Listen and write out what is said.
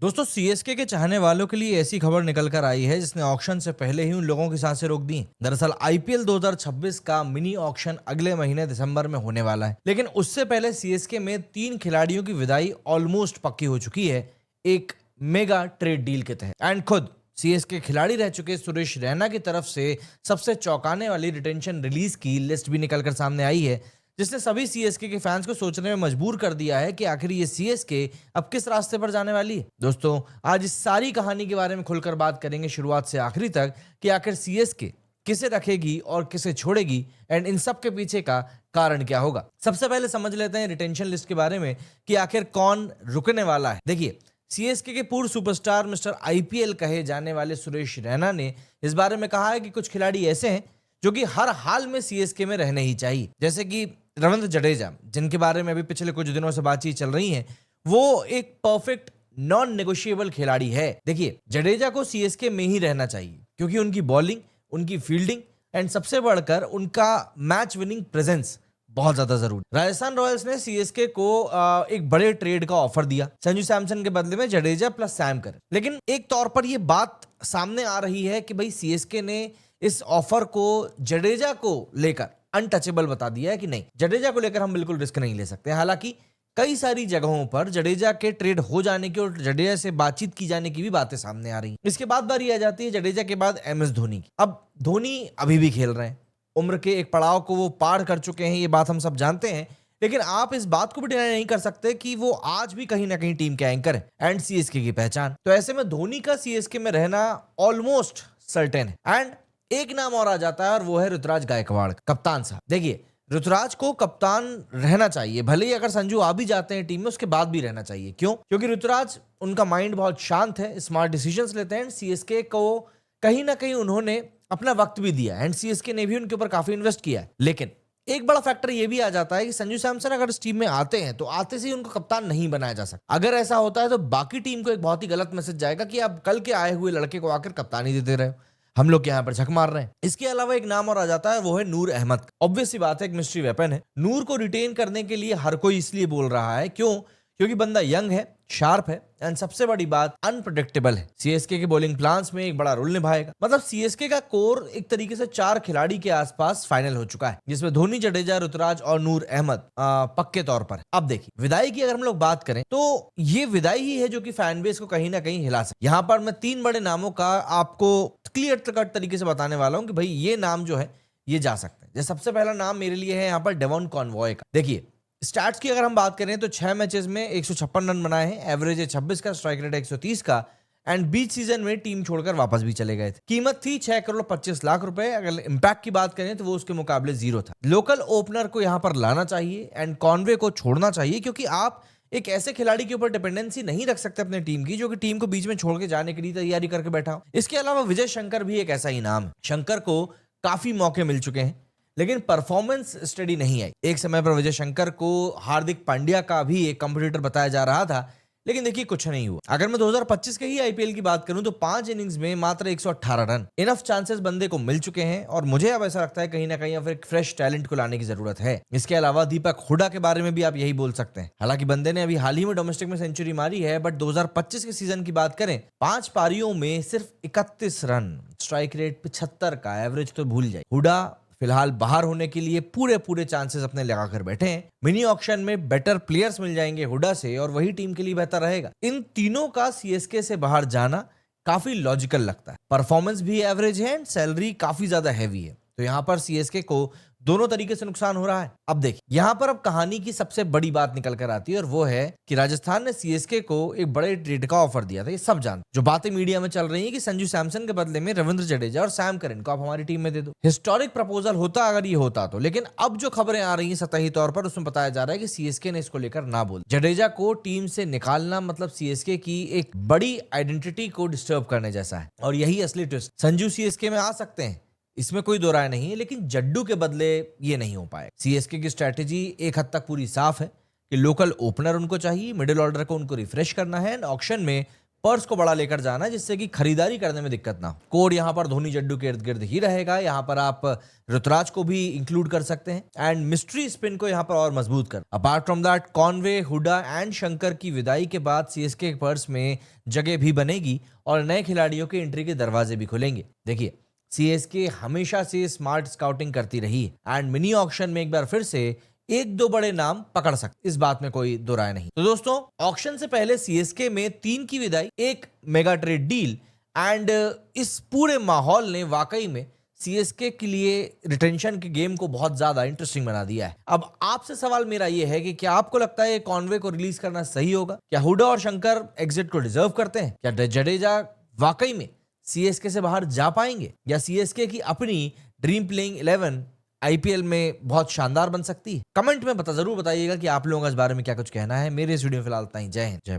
दोस्तों सीएसके के चाहने वालों के लिए ऐसी खबर निकल कर आई है जिसने ऑक्शन से पहले ही उन लोगों की सांसें रोक दी। दरअसल आईपीएल 2026 का मिनी ऑक्शन अगले महीने दिसंबर में होने वाला है, लेकिन उससे पहले सीएसके में 3 खिलाड़ियों की विदाई ऑलमोस्ट पक्की हो चुकी है एक मेगा ट्रेड डील के तहत। एंड खुद सीएसके खिलाड़ी रह चुके सुरेश रैना की तरफ से सबसे चौंकाने वाली रिटेंशन रिलीज की लिस्ट भी निकलकर सामने आई है, जिसने सभी सीएसके के फैंस को सोचने में मजबूर कर दिया है कि आखिर ये सीएसके अब किस रास्ते पर जाने वाली है। दोस्तों आज इस सारी कहानी के बारे में खुलकर बात करेंगे शुरुआत से आखिरी तक कि आखिर सीएसके किसे रखेगी और किसे छोड़ेगी एंड इन सब के पीछे का कारण क्या होगा। सबसे पहले समझ लेते हैं रिटेंशन लिस्ट के बारे में कि आखिर कौन रुकने वाला है। देखिए, सीएसके के पूर्व सुपरस्टार मिस्टर आईपीएल कहे जाने वाले सुरेश रैना ने इस बारे में कहा है कि कुछ खिलाड़ी ऐसे हैं जो कि हर हाल में सीएसके में रहने ही चाहिए, जैसे कि रविंद्र जडेजा, जिनके बारे में अभी पिछले कुछ दिनों से बातचीत चल रही है। वो एक परफेक्ट नॉन नेगोशिएबल खिलाड़ी है। देखिए, जडेजा को सीएसके में ही रहना चाहिए क्योंकि उनकी बॉलिंग, उनकी फील्डिंग एंड सबसे बढ़कर उनका मैच विनिंग प्रेजेंस बहुत ज्यादा जरूरी। राजस्थान रॉयल्स ने सीएसके को एक बड़े ट्रेड का ऑफर दिया संजू सैमसन के बदले में जडेजा प्लस सैम करन। लेकिन एक तौर पर यह बात सामने आ रही है कि भाई सीएसके ने इस ऑफर को जडेजा को लेकर अनटचेबल बता दिया है कि नहीं, जडेजा को लेकर हम बिल्कुल रिस्क नहीं ले सकते। हालांकि कई सारी जगहों पर जडेजा के ट्रेड हो जाने की और जडेजा से बातचीत की जाने की भी बातें सामने आ रही हैं। इसके बाद बारी आ जाती है जडेजा के बाद एमएस धोनी की। अब धोनी अभी भी खेल रहे हैं, उम्र के एक पड़ाव को वो पार कर चुके हैं, ये बात हम सब जानते हैं। लेकिन आप इस बात को भी डिनाई नहीं कर सकते कि वो आज भी कहीं ना कहीं टीम के एंकर है एंड सीएसके की पहचान। तो ऐसे में धोनी का सीएसके में रहना ऑलमोस्ट सर्टेन है। एंड एक नाम और आ जाता है और वो है ऋतुराज गायकवाड़, कप्तान साहब। देखिए, ऋतुराज को कप्तान रहना चाहिए, भले ही अगर संजू आ भी जाते हैं टीम में उसके बाद भी रहना चाहिए। क्यों? क्योंकि ऋतुराज, उनका माइंड बहुत शांत है, स्मार्ट डिसीजंस लेते हैं। सीएसके को कहीं ना कहीं उन्होंने अपना वक्त भी दिया एंड सीएसके ने भी उनके ऊपर काफी इन्वेस्ट किया है। लेकिन एक बड़ा फैक्टर ये भी आ जाता है कि संजू सैमसन अगर इस टीम में आते हैं तो आते से ही उनको कप्तान नहीं बनाया जा सकता। अगर ऐसा होता है तो बाकी टीम को एक बहुत ही गलत मैसेज जाएगा कि आप कल के आए हुए लड़के को आकर कप्तानी देते रहे हो, हम लोग यहाँ पर झक मार रहे हैं। इसके अलावा एक नाम और आ जाता है, वो है नूर अहमद। ऑब्वियस सी बात है, एक मिस्ट्री वेपन है। नूर को रिटेन करने के लिए हर कोई इसलिए बोल रहा है, क्यों? क्योंकि बंदा यंग है, शार्प है एंड सबसे बड़ी बात अनप्रेडिक्टेबल है। सीएसके के बॉलिंग प्लान्स में एक बड़ा रोल निभाएगा। मतलब सीएसके का कोर एक तरीके से 4 खिलाड़ी के आसपास फाइनल हो चुका है, जिसमें धोनी, जडेजा, ऋतुराज और नूर अहमद पक्के तौर पर। अब देखिए, विदाई की अगर हम लोग बात करें तो ये विदाई ही है जो कि फैन बेस को कहीं ना कहीं हिला सके। यहाँ पर मैं 3 बड़े नामों का आपको क्लियर कट तरीके से बताने वाला हूँ कि भाई ये नाम जो है ये जा सकते हैं। जैसे सबसे पहला नाम मेरे लिए है यहाँ पर डेवॉन कॉनवॉय का। देखिए, स्टैट्स की अगर हम बात करें तो 6 मैचेस में 156 रन बनाए हैं, एवरेज है 26 का, स्ट्राइक रेट 130 का एंड बीच सीजन में टीम छोड़कर वापस भी चले गए थे। कीमत थी 6 करोड़ 25 लाख रुपए। अगर इंपैक्ट की बात करें तो वो उसके मुकाबले 0 था। लोकल ओपनर को यहां पर लाना चाहिए एंड कॉनवे को छोड़ना चाहिए, क्योंकि आप एक ऐसे खिलाड़ी के ऊपर डिपेंडेंसी नहीं रख सकते अपने टीम की जो कि टीम को बीच में छोड़ के जाने के लिए तैयारी करके बैठा हो। इसके अलावा विजय शंकर भी एक ऐसा ही नाम है। शंकर को काफी मौके मिल चुके हैं लेकिन परफॉर्मेंस स्टडी नहीं आई। एक समय पर विजय शंकर को हार्दिक पांड्या का भी एक कंपटीटर बताया जा रहा था, लेकिन देखिए कुछ नहीं हुआ। अगर मैं 2025 के ही आईपीएल की बात करूं तो 5 इनिंग्स में मात्र 118 रन। इनफ चांसेस बंदे को मिल चुके हैं और मुझे अब ऐसा लगता है कहीं ना कहीं अब एक फ्रेश टैलेंट को लाने की जरूरत है। इसके अलावा दीपक हुडा के बारे में भी आप यही बोल सकते हैं। हालांकि बंदे ने अभी हाल ही में डोमेस्टिक में सेंचुरी मारी है, बट 2025 के सीजन की बात करें 5 पारियों में सिर्फ 31 रन, स्ट्राइक रेट 75 का, एवरेज तो भूल जाए। हुडा फिलहाल बाहर होने के लिए पूरे चांसेस अपने लगाकर बैठे हैं। मिनी ऑक्शन में बेटर प्लेयर्स मिल जाएंगे हुडा से और वही टीम के लिए बेहतर रहेगा। इन तीनों का सीएसके से बाहर जाना काफी लॉजिकल लगता है। परफॉर्मेंस भी एवरेज है एंड सैलरी काफी ज्यादा हैवी है, तो यहां पर सीएसके को दोनों तरीके से नुकसान हो रहा है। अब देखिए, यहां पर अब कहानी की सबसे बड़ी बात निकल कर आती है और वो है कि राजस्थान ने सीएसके को एक बड़े ट्रेड का ऑफर दिया था। ये सब जानते, जो बातें मीडिया में चल रही है कि संजू सैमसन के बदले में रविंद्र जडेजा और सैम करन को आप हमारी टीम में दे दो। हिस्टोरिक प्रपोजल होता अगर ये होता तो, लेकिन अब जो खबरें आ रही है सतही तौर पर उसमें बताया जा रहा है कि सीएसके ने इसको लेकर ना बोल। जडेजा को टीम से निकालना मतलब सीएसके की एक बड़ी आइडेंटिटी को डिस्टर्ब करने जैसा है और यही असली ट्विस्ट। संजू सीएसके में आ सकते हैं, इसमें कोई दो राय नहीं है, लेकिन जड्डू के बदले ये नहीं हो पाए। सीएसके की स्ट्रैटेजी एक हद तक पूरी साफ है कि लोकल ओपनर उनको चाहिए, मिडिल ऑर्डर को उनको रिफ्रेश करना है एंड ऑक्शन में पर्स को बड़ा लेकर जाना है जिससे कि खरीदारी करने में दिक्कत ना हो। कोड यहाँ पर धोनी जड्डू के इर्द गिर्द ही रहेगा। यहाँ पर आप ऋतुराज को भी इंक्लूड कर सकते हैं एंड मिस्ट्री स्पिन को यहाँ पर और मजबूत कर। Apart from that Conway, Hooda and Shankar की विदाई के बाद सीएसके के पर्स में जगह भी बनेगी और नए खिलाड़ियों के एंट्री के दरवाजे भी खुलेंगे। देखिए, सीएसके हमेशा से स्मार्ट स्काउटिंग करती रही है एंड मिनी ऑक्शन में एक बार फिर से एक दो बड़े नाम पकड़ सकते, इस बात में कोई दो राय नहीं। तो दोस्तों, ऑक्शन से पहले सीएसके में 3 की विदाई, एक मेगा ट्रेड डील एंड इस पूरे माहौल ने वाकई में सीएसके के लिए रिटेंशन के गेम को बहुत ज्यादा इंटरेस्टिंग बना दिया है। अब आपसे सवाल मेरा ये है कि क्या आपको लगता है कॉनवे को रिलीज करना सही होगा? क्या हुडा और शंकर एग्जिट को डिजर्व करते हैं? क्या जडेजा वाकई में सीएसके से बाहर जा पाएंगे या सीएसके की अपनी ड्रीम प्लेइंग 11 आईपीएल में बहुत शानदार बन सकती है? कमेंट में जरूर बताइएगा कि आप लोगों का इस बारे में क्या कुछ कहना है। मेरे इस वीडियो में फिलहाल इतना ही। जय हिंद, जय भारत।